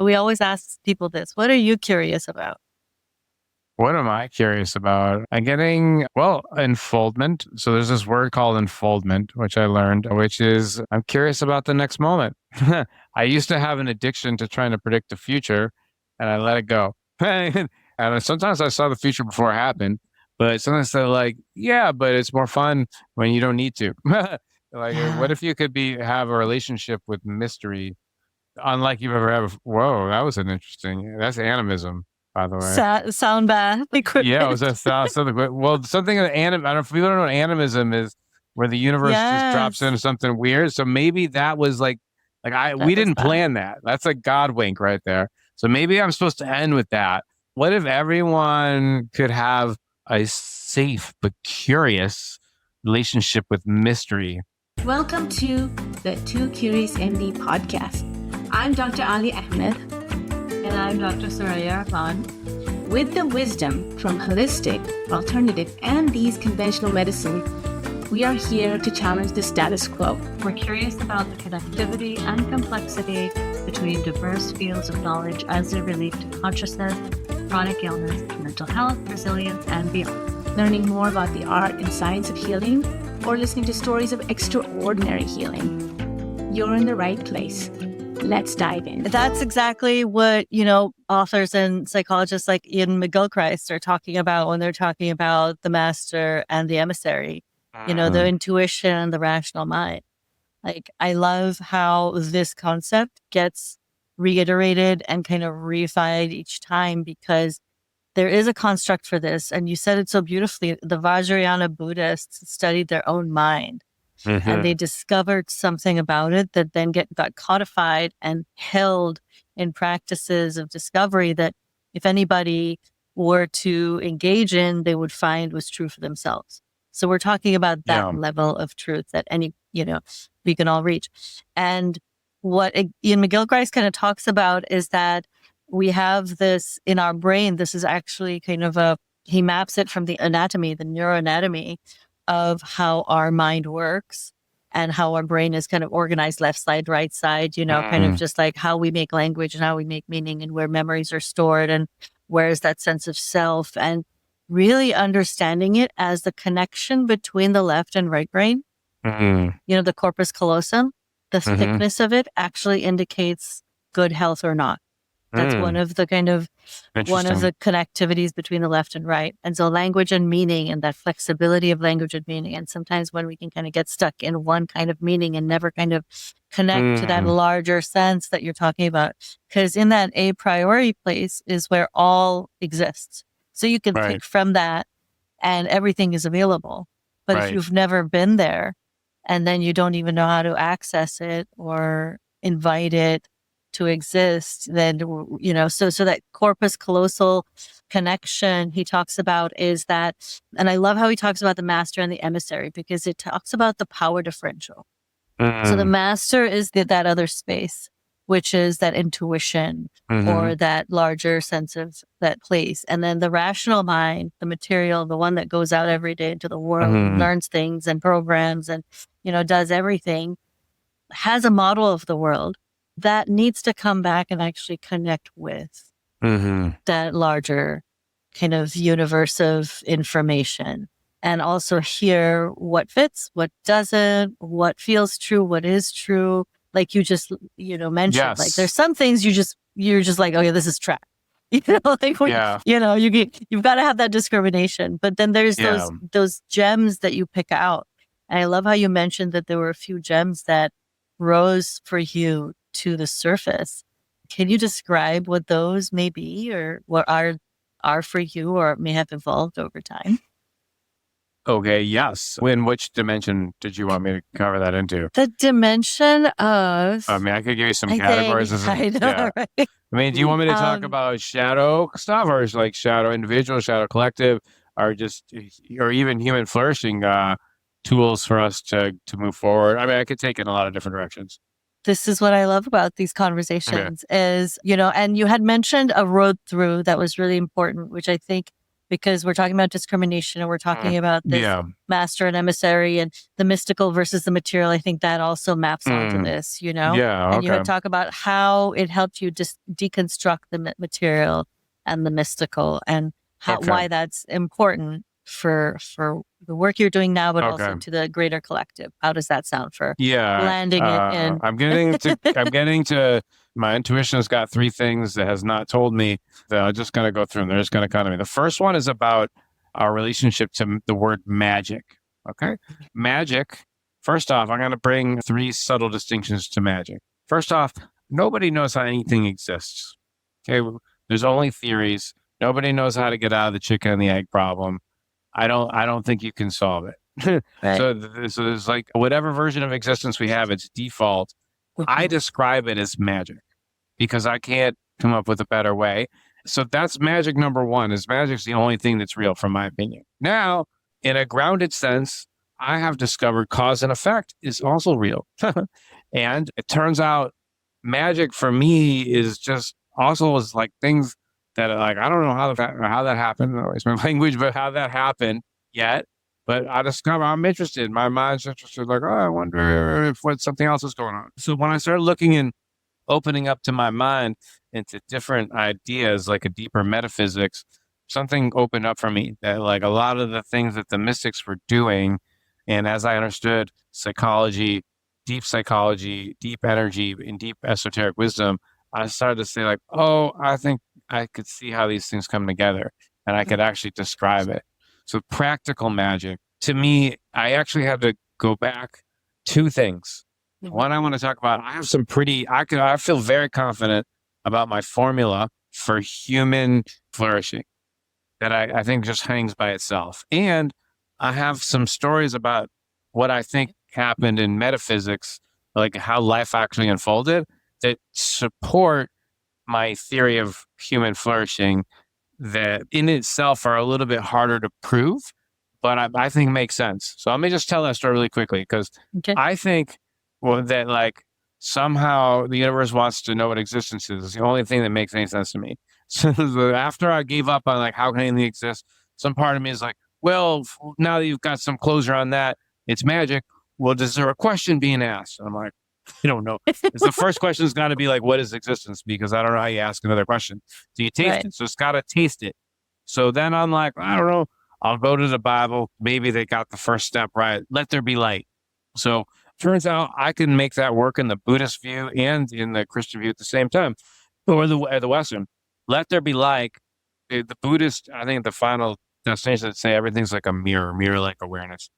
We always ask people this. What are you curious about? What am I curious about? I'm getting, unfoldment. So there's this word called unfoldment, which I learned, which is I'm curious about the next moment. I used to have an addiction to trying to predict the future and I let it go. And sometimes I saw the future before it happened, but sometimes they're like, yeah, but it's more fun when you don't need to. Like, what Yeah. if you could have a relationship with mystery unlike you've ever had? Whoa, that was that's animism, by the way. Sound bath Yeah, it equipment. was something. Well, something of I don't know if people don't know what animism is, where the universe just drops Yes. into something weird. So maybe that was we That was didn't that. plan that. That's a God wink right there. So maybe I'm supposed to end with that. What if everyone could have a safe but curious relationship with mystery? Welcome to the Too Curious MD podcast. I'm Dr. Ali Ahmed. And I'm Dr. Soraya Rahman. With the wisdom from holistic, alternative, and these conventional medicine, we are here to challenge the status quo. We're curious about the connectivity and complexity between diverse fields of knowledge as they relate to consciousness, chronic illness, mental health, resilience, and beyond. Learning more about the art and science of healing, or listening to stories of extraordinary healing. You're in the right place. Let's dive in. That's exactly what, authors and psychologists like Ian McGilchrist are talking about when they're talking about the master and the emissary, the intuition, the rational mind. Like, I love how this concept gets reiterated and kind of reified each time, because there is a construct for this. And you said it so beautifully. The Vajrayana Buddhists studied their own mind. And they discovered something about it that then got codified and held in practices of discovery that if anybody were to engage in, they would find was true for themselves. So we're talking about that level of truth that we can all reach. And what Ian McGilchrist kind of talks about is that we have this in our brain. This is actually he maps it from the anatomy, the neuroanatomy of how our mind works and how our brain is kind of organized, left side, right side, kind of just like how we make language and how we make meaning and where memories are stored and where's that sense of self, and really understanding it as the connection between the left and right brain. The corpus callosum, the thickness of it actually indicates good health or not. That's one of the connectivities between the left and right. And so language and meaning, and that flexibility of language and meaning. And sometimes when we can kind of get stuck in one kind of meaning and never kind of connect to that larger sense that you're talking about, because in that a priori place is where all exists. So you can pick from that and everything is available. But if you've never been there and then you don't even know how to access it or invite it to exist, then, so that corpus callosal connection he talks about is that, and I love how he talks about the master and the emissary, because it talks about the power differential. So the master is that other space, which is that intuition or that larger sense of that place. And then the rational mind, the material, the one that goes out every day into the world and learns things and programs and, does everything, has a model of the world that needs to come back and actually connect with that larger kind of universe of information, and also hear what fits, what doesn't, what feels true, what is true. Like you just, mentioned, like there's some things you're just like, okay, this is trash. You've got to have that discrimination. But then there's those gems that you pick out. And I love how you mentioned that there were a few gems that rose for you to the surface. Can you describe what those may be, or what are for you, or may have evolved over time? Okay, yes. In which dimension did you want me to cover that into? The dimension of... I mean, I could give you some categories. I know, right? I mean, do you want me to talk about shadow stuff, or is like shadow individual, shadow collective, or even human flourishing tools for us to move forward? I mean, I could take it in a lot of different directions. This is what I love about these conversations is, and you had mentioned a road through that was really important, which I think because we're talking about discrimination and we're talking about this master and emissary and the mystical versus the material. I think that also maps onto this, you know? Yeah. And you would talk about how it helped you just deconstruct the material and the mystical and why that's important for the work you're doing now, but also to the greater collective. How does that sound for landing it in? I'm getting to my intuition has got three things that has not told me that I'm just going to go through them. They're just going to come to me. The first one is about our relationship to the word magic. Okay. Magic. First off, I'm going to bring three subtle distinctions to magic. First off, nobody knows how anything exists. Okay. There's only theories. Nobody knows how to get out of the chicken and the egg problem. I don't think you can solve it. Right. So there's like whatever version of existence we have, it's default. I describe it as magic because I can't come up with a better way. So that's magic number one, is magic's the only thing that's real from my opinion. Now, in a grounded sense, I have discovered cause and effect is also real. And it turns out magic for me is just also is like things that like, I don't know how that happened. It's my language, but how that happened yet. But I discover I'm interested. My mind's interested. Like, oh, I wonder if something else is going on. So when I started looking and opening up to my mind into different ideas, like a deeper metaphysics, something opened up for me that like a lot of the things that the mystics were doing, and as I understood psychology, deep energy, and deep esoteric wisdom, I started to say like, oh, I think I could see how these things come together and I could actually describe it. So practical magic, to me, I actually had to go back two things. One I want to talk about, I have some I feel very confident about my formula for human flourishing that I think just hangs by itself. And I have some stories about what I think happened in metaphysics, like how life actually unfolded, that support my theory of human flourishing that in itself are a little bit harder to prove, but I think makes sense. So let me just tell that story really quickly, because I think that like somehow the universe wants to know what existence is. It's the only thing that makes any sense to me. So after I gave up on like how can anything exist, some part of me is like, well, now that you've got some closure on that, it's magic. Well, is there a question being asked? And I'm like, I don't know. The first question has got to be like, what is existence? Because I don't know how you ask another question. So you taste it. So it's got to taste it. So then I'm like, I don't know. I'll go to the Bible. Maybe they got the first step right. Let there be light. So turns out I can make that work in the Buddhist view and in the Christian view at the same time, or the Western. Let there be light. The Buddhist, I think the final destination would say everything's like a mirror like awareness.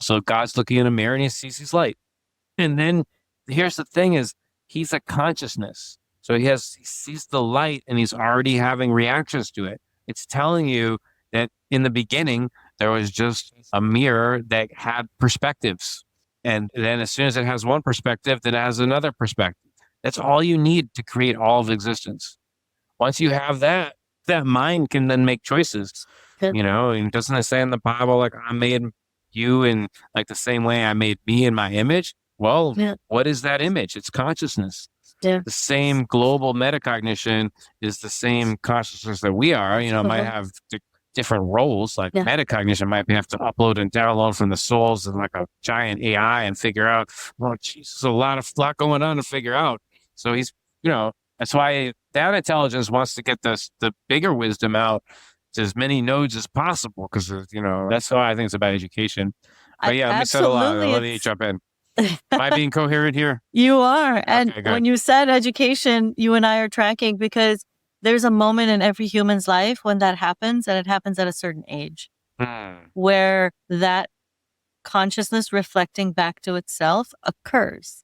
So God's looking in a mirror and he sees his light. And then here's the thing is he's a consciousness. So he sees the light and he's already having reactions to it. It's telling you that in the beginning, there was just a mirror that had perspectives. And then as soon as it has one perspective, then it has another perspective. That's all you need to create all of existence. Once you have that mind can then make choices. You know, and doesn't it say in the Bible, like I made you in like the same way I made me in my image? Well, what is that image? It's consciousness. The same global metacognition is the same consciousness that we are. You know, might have different roles. Like metacognition might have to upload and download from the souls of like a giant AI and figure out, well, Jesus, a lot going on to figure out. So he's, you know, that's why that intelligence wants to get the bigger wisdom out to as many nodes as possible. Because, you know, that's why I think it's about education. But yeah, let me settle out. Let me jump in. Am I being coherent here? You are. And when you said education, you and I are tracking because there's a moment in every human's life when that happens, and it happens at a certain age where that consciousness reflecting back to itself occurs.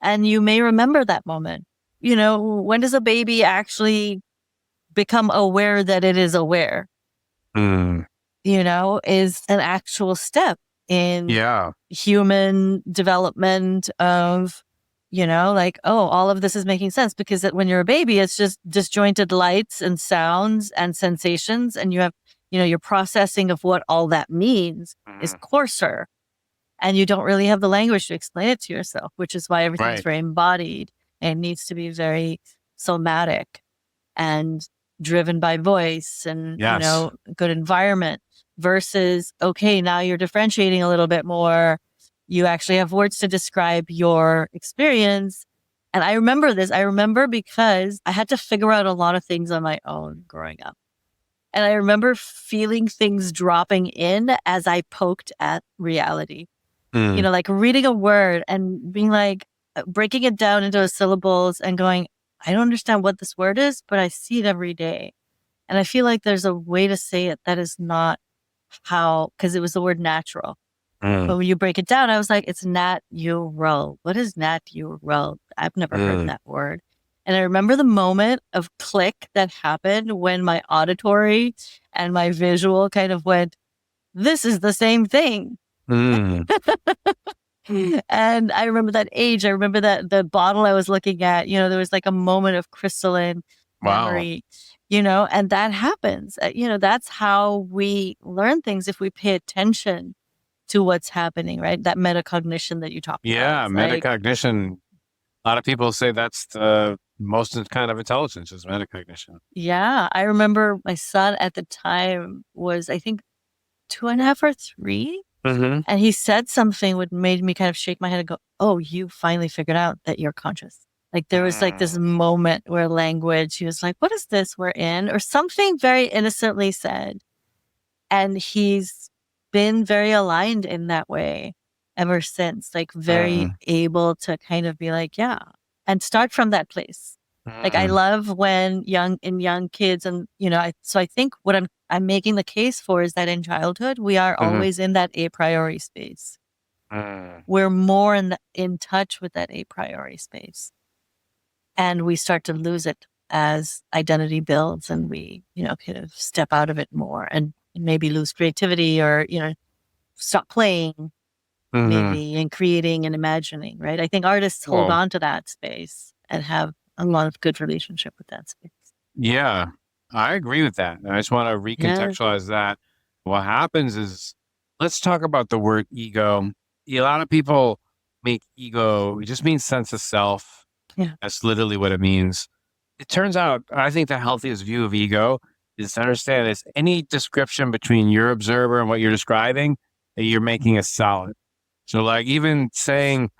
And you may remember that moment. You know, when does a baby actually become aware that it is aware? You know, is an actual step in human development of, you know, like, oh, all of this is making sense, because when you're a baby, it's just disjointed lights and sounds and sensations. And you have, you know, your processing of what all that means is coarser. And you don't really have the language to explain it to yourself, which is why everything's very embodied and needs to be very somatic. And driven by voice and, Yes. good environment versus, okay, now you're differentiating a little bit more. You actually have words to describe your experience. And I remember this. I remember because I had to figure out a lot of things on my own growing up. And I remember feeling things dropping in as I poked at reality. Like reading a word and being like, breaking it down into syllables and going, I don't understand what this word is, but I see it every day. And I feel like there's a way to say it that is not how, because it was the word natural. But when you break it down, I was like, it's natural. What is natural? I've never heard that word. And I remember the moment of click that happened when my auditory and my visual kind of went, this is the same thing. And I remember that age. I remember that the bottle I was looking at, there was like a moment of crystalline memory, and that happens. That's how we learn things if we pay attention to what's happening, right? That metacognition that you talked about. Yeah, metacognition. A lot of people say that's the most kind of intelligence is metacognition. Yeah, I remember my son at the time was, I think, 2.5 or 3. And he said something that made me kind of shake my head and go, oh, you finally figured out that you're conscious. Like there was like this moment where language, he was like, what is this we're in? Or something very innocently said. And he's been very aligned in that way ever since, like very able to kind of be like, yeah, and start from that place. Like I love when young kids and, so I think what I'm making the case for is that in childhood, we are always in that a priori space. We're more in touch with that a priori space. And we start to lose it as identity builds and we, kind of step out of it more and maybe lose creativity or, stop playing maybe and creating and imagining, right? I think artists hold on to that space and have a lot of good relationship with that space. Yeah, I agree with that. I just want to recontextualize that. What happens is, let's talk about the word ego. A lot of people make ego, it just means sense of self. Yeah. That's literally what it means. It turns out, I think the healthiest view of ego is to understand it's any description between your observer and what you're describing that you're making a solid. So like even saying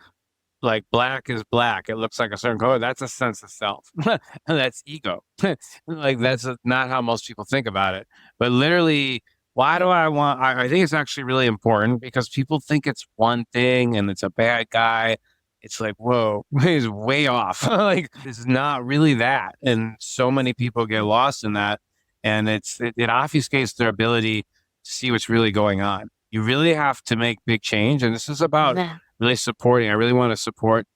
like black is black, it looks like a certain color, that's a sense of self. That's ego. Like that's not how most people think about it. But literally, why do I think it's actually really important because people think it's one thing and it's a bad guy. It's like, whoa, he's way off. Like it's not really that. And so many people get lost in that. And it obfuscates their ability to see what's really going on. You really have to make big change. And this is about really supporting. I really want to support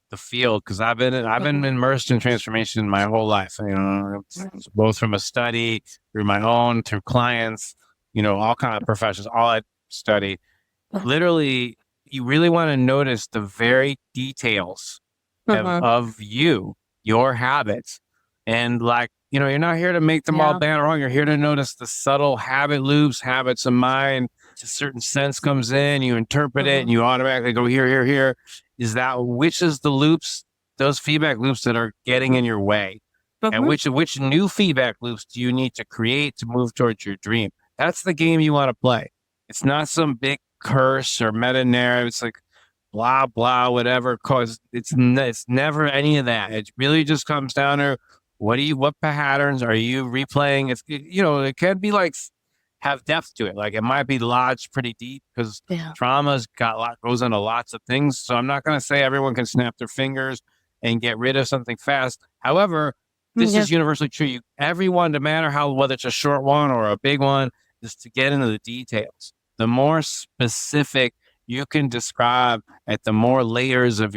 the field because I've been immersed in transformation my whole life. Both from a study, through my own, through clients, all kind of professions, all I study. Literally, you really want to notice the very details of your habits. And like, you're not here to make them all bad or wrong. You're here to notice the subtle habit loops, habits of mind. A certain sense comes in, you interpret it, and you automatically go here. Which is the loops, those feedback loops that are getting in your way? And which new feedback loops do you need to create to move towards your dream? That's the game you want to play. It's not some big curse or meta narrative. It's like blah, blah, whatever. Cause it's never any of that. It really just comes down to what patterns are you replaying? It can be like, have depth to it. Like it might be lodged pretty deep because trauma's goes into lots of things. So I'm not going to say everyone can snap their fingers and get rid of something fast. However, this is universally true. Everyone, no matter whether it's a short one or a big one, is to get into the details. The more specific you can describe at the more layers of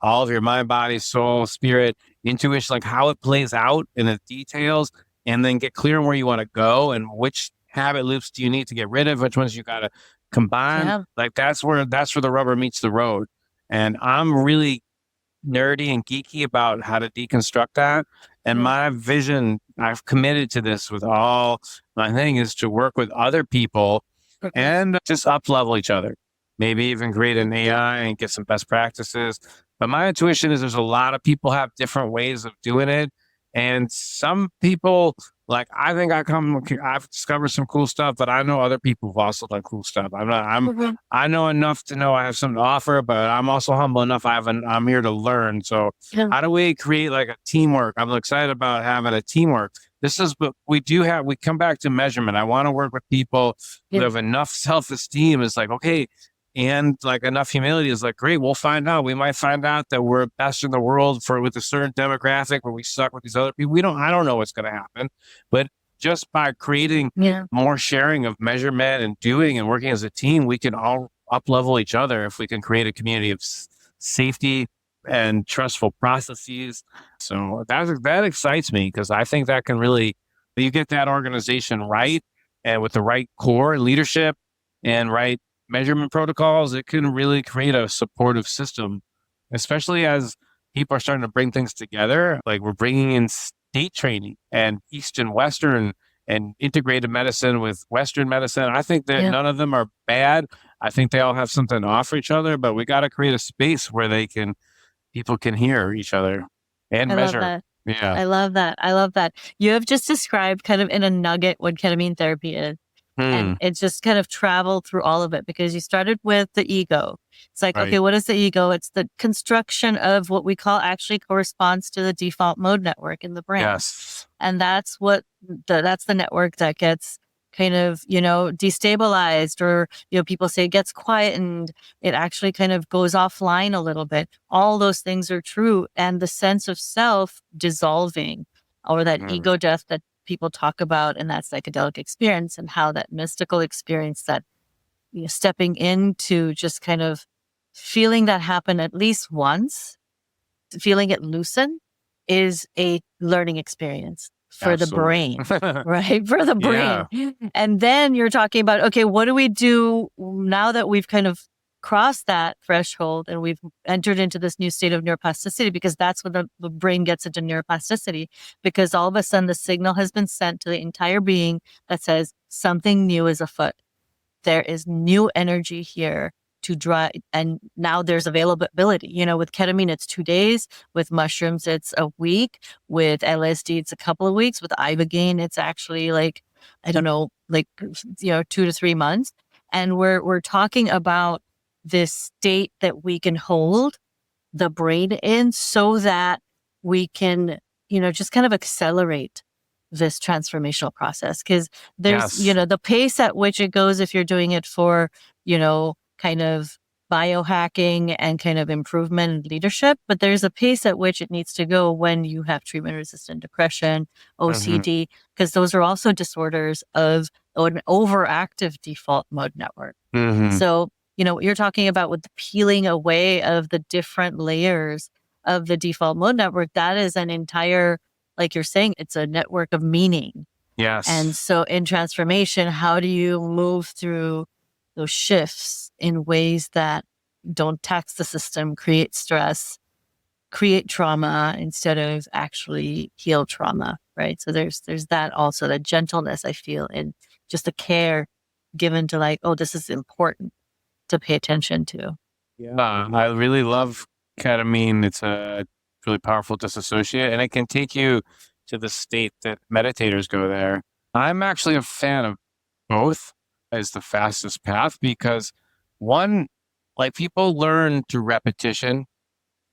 all of your mind, body, soul, spirit, intuition, like how it plays out in the details, and then get clear on where you want to go and which habit loops do you need to get rid of, which ones you got to combine. Like that's where the rubber meets the road. And I'm really nerdy and geeky about how to deconstruct that. And my vision, I've committed to this with all my thing, is to work with other people and just up level each other. Maybe even create an AI and get some best practices. But my intuition is there's a lot of people have different ways of doing it. And some people, like, I think I've discovered some cool stuff, but I know other people who've also done cool stuff. I know enough to know I have something to offer, but I'm also humble enough. I'm here to learn. So how do we create like a teamwork? I'm excited about having a teamwork. This is what we do we come back to measurement. I want to work with people who have enough self-esteem. It's like, okay, and like enough humility is like, great, we'll find out. We might find out that we're best in the world with a certain demographic where we suck with these other people. I don't know what's going to happen, but just by creating more sharing of measurement and doing and working as a team, we can all up-level each other if we can create a community of safety and trustful processes. So that excites me, because I think that can really, you get that organization right, and with the right core leadership and right measurement protocols, it can really create a supportive system, especially as people are starting to bring things together. Like, we're bringing in state training and East and Western and integrated medicine with Western medicine. I think that none of them are bad. I think they all have something to offer each other, but we got to create a space where people can hear each other and measure. Love that. Yeah. I love that. I love that. You have just described kind of in a nugget what ketamine therapy is. And it's just kind of traveled through all of it, because you started with the ego. It's like, okay, what is the ego? It's the construction of what we call actually corresponds to the default mode network in the brain. Yes. And that's that's the network that gets kind of, destabilized, or, people say it gets quiet and it actually kind of goes offline a little bit. All those things are true. And the sense of self dissolving, or that ego death that people talk about in that psychedelic experience, and how that mystical experience, that stepping into just kind of feeling that happen at least once, feeling it loosen, is a learning experience for the brain, right? For the brain. Yeah. And then you're talking about, okay, what do we do now that we've kind of crossed that threshold and we've entered into this new state of neuroplasticity? Because that's when the brain gets into neuroplasticity, because all of a sudden the signal has been sent to the entire being that says something new is afoot. There is new energy here to drive, and now there's availability. With ketamine, it's 2 days. With mushrooms, it's a week. With LSD, it's a couple of weeks. With ibogaine, it's actually 2 to 3 months. And we're talking about this state that we can hold the brain in, so that we can, just kind of accelerate this transformational process. Because there's, the pace at which it goes, if you're doing it for, kind of biohacking and kind of improvement and leadership, but there's a pace at which it needs to go when you have treatment-resistant depression, OCD, because those are also disorders of an overactive default mode network. So, what you're talking about with the peeling away of the different layers of the default mode network, that is an entire, like you're saying, it's a network of meaning. Yes. And so in transformation, how do you move through those shifts in ways that don't tax the system, create stress, create trauma, instead of actually heal trauma, right? So there's that also, that gentleness, I feel, and just the care given to like, oh, this is important to pay attention to. Yeah, I really love ketamine. It's a really powerful disassociate, and it can take you to the state that meditators go there. I'm actually a fan of both as the fastest path, because one, like, people learn through repetition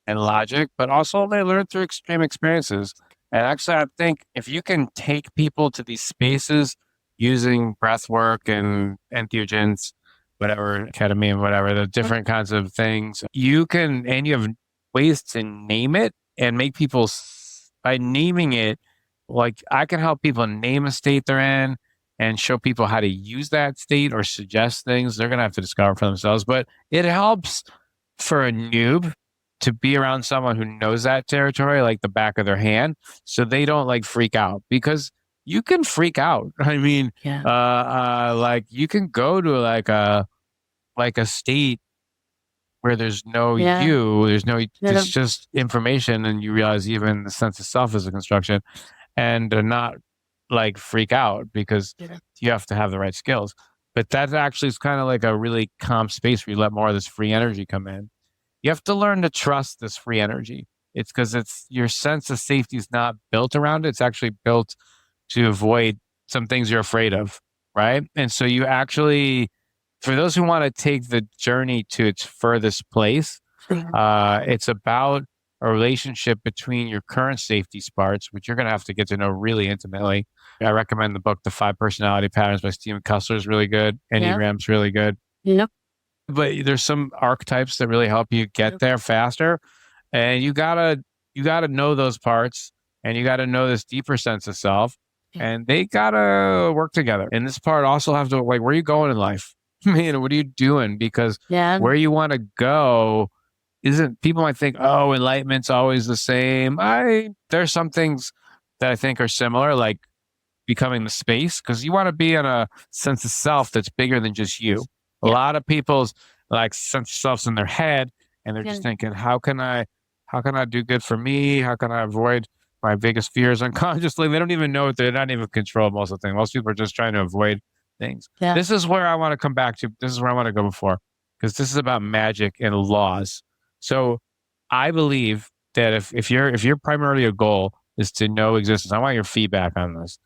and logic, but also they learn through extreme experiences. And actually, I think if you can take people to these spaces using breath work and entheogens, whatever, ketamine, whatever, the different kinds of things, you have ways to name it and make people, by naming it, like, I can help people name a state they're in and show people how to use that state or suggest things they're going to have to discover for themselves. But it helps for a noob to be around someone who knows that territory like the back of their hand, so they don't like freak out, because you can freak out. I mean, like, you can go to like a state where there's no there's just information, and you realize even the sense of self is a construction, and not like freak out, because you have to have the right skills. But that actually is kind of like a really calm space where you let more of this free energy come in. You have to learn to trust this free energy. it's because your sense of safety is not built around it. It's actually built to avoid some things you're afraid of, right? And so you actually, for those who want to take the journey to its furthest place, it's about a relationship between your current safety parts, which you're going to have to get to know really intimately. I recommend the book, The 5 Personality Patterns by Stephen Kessler is really good. Enneagram's really good. Yep. But there's some archetypes that really help you get there faster. And you gotta know those parts, and you gotta know this deeper sense of self, and they gotta work together. And this part also have to, like, where are you going in life? What are you doing? Because where you want to go people might think, oh, enlightenment's always the same. There's some things that I think are similar, like becoming the space, because you want to be in a sense of self that's bigger than just you. A lot of people's like sense of self's in their head, and they're just thinking, how can I do good for me? How can I avoid my biggest fears unconsciously? They don't even know it. They're not even in control of most of the things. Most people are just trying to avoid things. This is where I want to come back to. This is where I want to go before, because this is about magic and laws. So I believe that if your primarily a goal is to know existence, I want your feedback on this.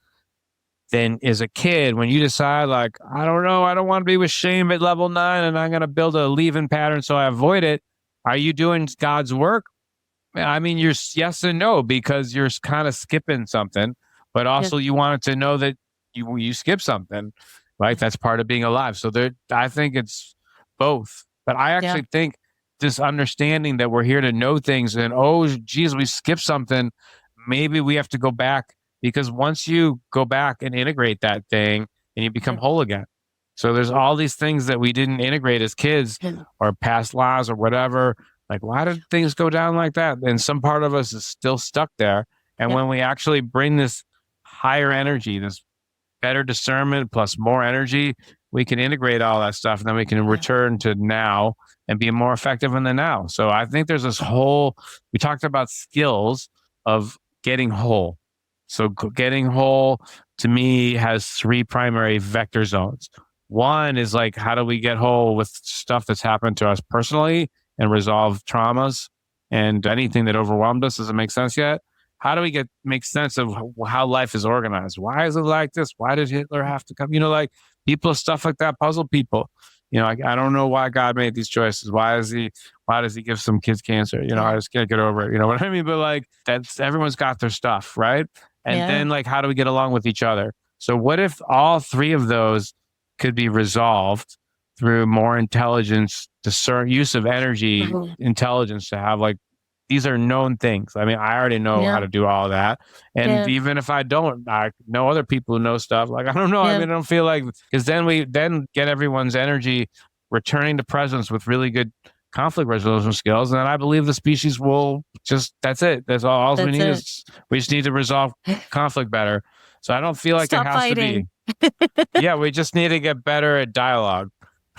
Then as a kid, when you decide, like, I don't know, I don't want to be with shame at level 9 and I'm going to build a leave-in pattern so I avoid it. Are you doing God's work? I mean, you're yes and no, because you're kind of skipping something, but also you wanted to know that you skip something, right? That's part of being alive. So I think it's both. But I actually think this understanding that we're here to know things, and, oh, geez, we skipped something. Maybe we have to go back, because once you go back and integrate that thing, and you become whole again. So there's all these things that we didn't integrate as kids or past lives or whatever. Like, why did things go down like that? And some part of us is still stuck there. And when we actually bring this higher energy, this better discernment plus more energy, we can integrate all that stuff, and then we can return to now and be more effective in the now. So I think there's this we talked about skills of getting whole. So getting whole, to me, has 3 primary vector zones. One is like, how do we get whole with stuff that's happened to us personally and resolve traumas and anything that overwhelmed us? Doesn't make sense yet. How do we make sense of how life is organized? Why is it like this? Why did Hitler have to come? Like people, stuff like that, puzzle people. I don't know why God made these choices. Why does he give some kids cancer? I just can't get over it. You know what I mean? But like, everyone's got their stuff, right? And then, like, how do we get along with each other? So what if all 3 of those could be resolved through more intelligence, use of energy, intelligence, to have, like, these are known things. I mean, I already know how to do all of that. And even if I don't, I know other people who know stuff. Like, I don't know. I mean, I don't feel like, because then we get everyone's energy returning to presence with really good conflict resolution skills. And then I believe the species will that's it. That's all we need is, we just need to resolve conflict better. So I don't feel like Stop it has fighting. to be. We just need to get better at dialogue.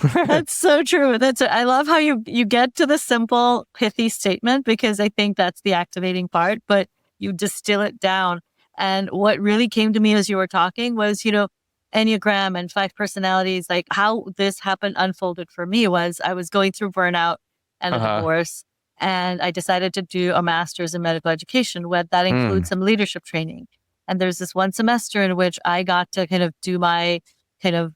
That's so true. I love how you get to the simple, pithy statement, because I think that's the activating part, but you distill it down. And what really came to me as you were talking was, Enneagram and 5 personalities, like how this unfolded for me was, I was going through burnout and a divorce, and I decided to do a master's in medical education, where that includes some leadership training. And there's this one semester in which I got to kind of do my kind of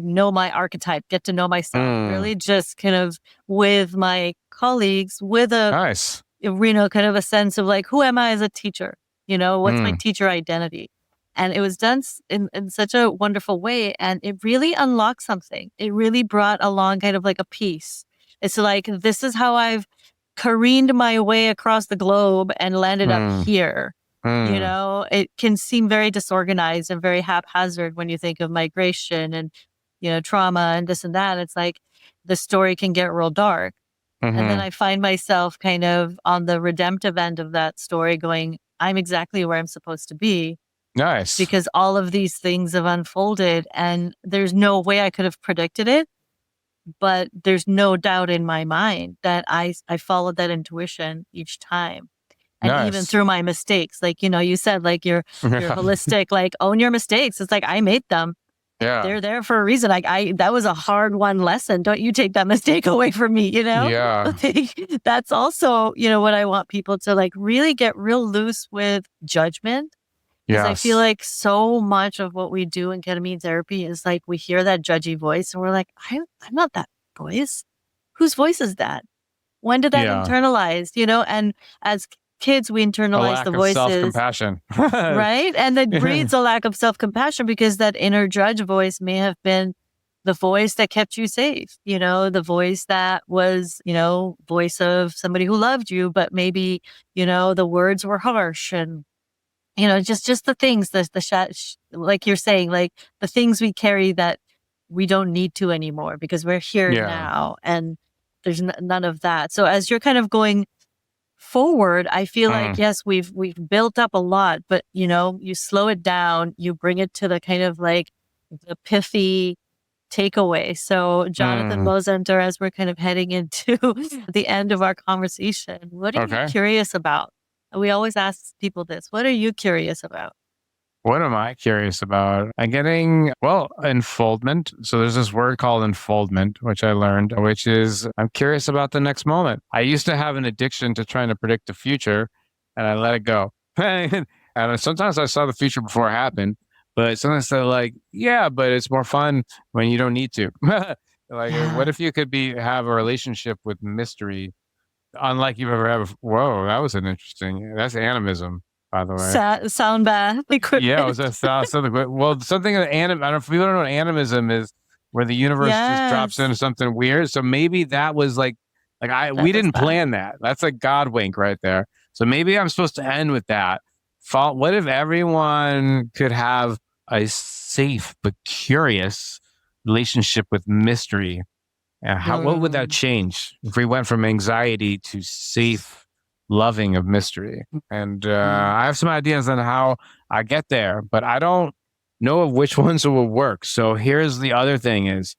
know my archetype, get to know myself, really just kind of with my colleagues, with Nice. Kind of a sense of like, who am I as a teacher? What's my teacher identity? And it was done in such a wonderful way. And it really unlocked something. It really brought along kind of like a peace. It's like, this is how I've careened my way across the globe and landed up here. It can seem very disorganized and very haphazard when you think of migration and, trauma and this and that. It's like the story can get real dark. And then I find myself kind of on the redemptive end of that story going, I'm exactly where I'm supposed to be. Nice. Because all of these things have unfolded, and there's no way I could have predicted it. But there's no doubt in my mind that I followed that intuition each time. And even through my mistakes, like, you said, like you're holistic, like own your mistakes. It's like, I made them. Yeah. they're there for a reason. I that was a hard won lesson. Don't you take that mistake away from me, Yeah. That's also, what I want people to like really get real loose with judgment. Because I feel Yes. like so much of what we do in ketamine therapy is like we hear that judgy voice and we're like, I'm not that voice. Whose voice is that? When did that Yeah. internalize? And as kids, we A internalize the lack of voices, self-compassion. right? And that breeds a lack of self-compassion because that inner judge voice may have been the voice that kept you safe, the voice that was, voice of somebody who loved you, but maybe, the words were harsh and just the things, like you're saying, like the things we carry that we don't need to anymore because we're here Yeah. now and there's none of that. So as you're kind of going forward, I feel like, yes, we've built up a lot, but you slow it down, you bring it to the kind of like the pithy takeaway. So Jonathan Mozenter, as we're kind of heading into the end of our conversation, what are you curious about? We always ask people this. What are you curious about? What am I curious about? I'm getting, unfoldment. So there's this word called unfoldment, which I learned, which is I'm curious about the next moment. I used to have an addiction to trying to predict the future and I let it go. And sometimes I saw the future before it happened, but sometimes they're like, yeah, but it's more fun when you don't need to. What if you could have a relationship with mystery unlike you've ever had before? Whoa, that was that's animism, by the way. Sound bath equipment. Yeah, it was something. Well, something of I don't know if people don't know what animism is, where the universe just drops into something weird. So maybe that was we didn't plan that. That's a God wink right there. So maybe I'm supposed to end with that. What if everyone could have a safe but curious relationship with mystery? And what would that change if we went from anxiety to safe, loving of mystery? And I have some ideas on how I get there, but I don't know of which ones will work. So here's the other thing is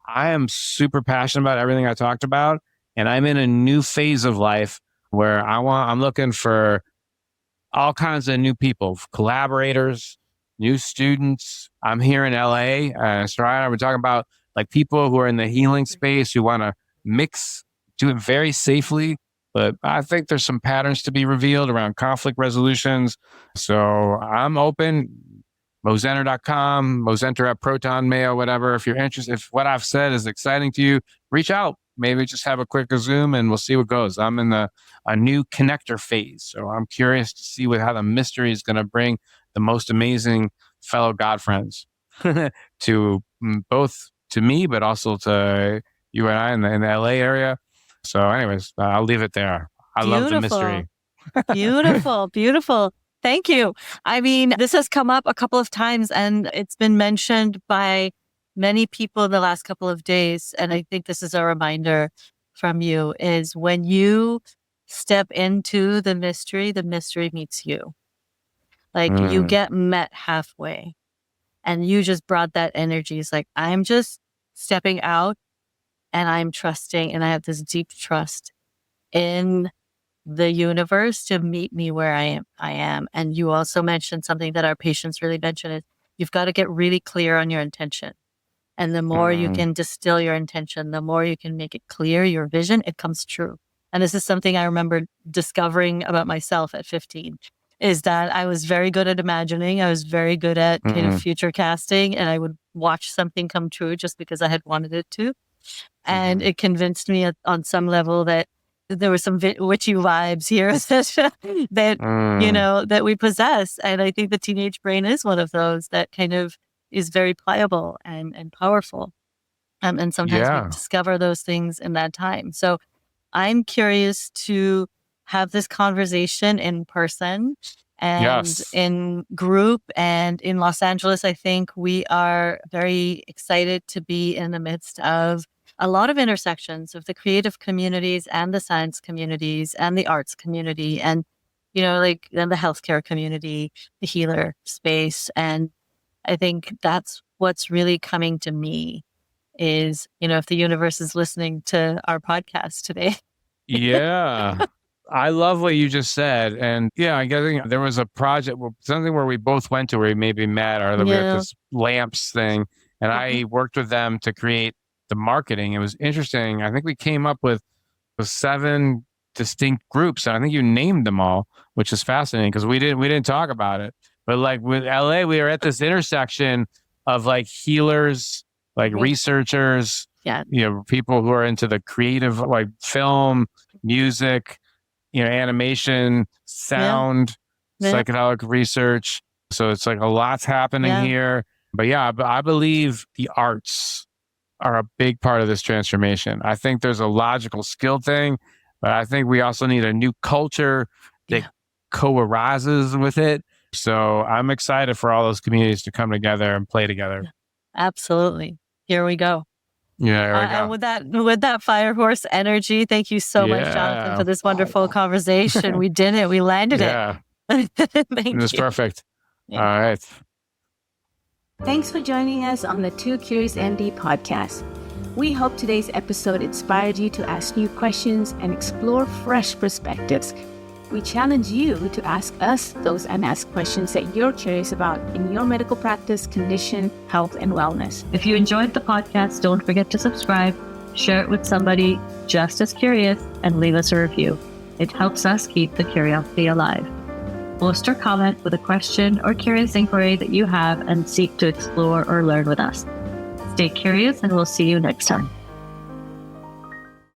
I am super passionate about everything I talked about. And I'm in a new phase of life where I'm looking for all kinds of new people, collaborators, new students. I'm here in LA. Soraya and I were talking about like people who are in the healing space who want to do it very safely. But I think there's some patterns to be revealed around conflict resolutions. So I'm open. Mozenter.com, Mozenter at Proton Mail, whatever. If you're interested, if what I've said is exciting to you, reach out. Maybe just have a quick Zoom and we'll see what goes. I'm in a new connector phase. So I'm curious to see how the mystery is going to bring the most amazing fellow God friends to both to me, but also to you and I in the LA area. So anyways, I'll leave it there. I love the mystery. Beautiful, beautiful. Thank you. I mean, this has come up a couple of times and it's been mentioned by many people in the last couple of days. And I think this is a reminder from you is when you step into the mystery meets you. Like you get met halfway and you just brought that energy. It's like, I'm just stepping out and I'm trusting and I have this deep trust in the universe to meet me where I am. And you also mentioned something that our patients really mention is you've got to get really clear on your intention. And the more you can distill your intention, the more you can make it clear, your vision, it comes true. And this is something I remember discovering about myself at 15, is that I was very good at imagining. I was very good at kind of future casting, and I would watch something come true just because I had wanted it to. And it convinced me on some level that there were some witchy vibes here that we possess. And I think the teenage brain is one of those that kind of is very pliable and powerful. And sometimes we discover those things in that time. So I'm curious to have this conversation in person and in group and in Los Angeles. I think we are very excited to be in the midst of a lot of intersections of the creative communities and the science communities and the arts community and, and the healthcare community, the healer space. And I think that's what's really coming to me is, if the universe is listening to our podcast today. Yeah. I love what you just said. And I guess there was a project, something where we both went to where we maybe met or we had this lamps thing. And I worked with them to create the marketing. It was interesting. I think we came up with 7 distinct groups. And I think you named them all, which is fascinating because we didn't talk about it. But like with LA, we were at this intersection of like healers, like researchers, people who are into the creative, like film, music, animation, sound, psychedelic research. So it's like a lot's happening here. But I believe the arts are a big part of this transformation. I think there's a logical skill thing, but I think we also need a new culture that co-arises with it. So I'm excited for all those communities to come together and play together. Absolutely. Here we go. Yeah. And with that fire horse energy, thank you so much, Jonathan, for this wonderful conversation. We did it. We landed it. Thank you. It was perfect. All right. Thanks for joining us on the Too Curious MD podcast. We hope today's episode inspired you to ask new questions and explore fresh perspectives. We challenge you to ask us those unasked questions that you're curious about in your medical practice, condition, health, and wellness. If you enjoyed the podcast, don't forget to subscribe, share it with somebody just as curious, and leave us a review. It helps us keep the curiosity alive. Post or comment with a question or curious inquiry that you have and seek to explore or learn with us. Stay curious, and we'll see you next time.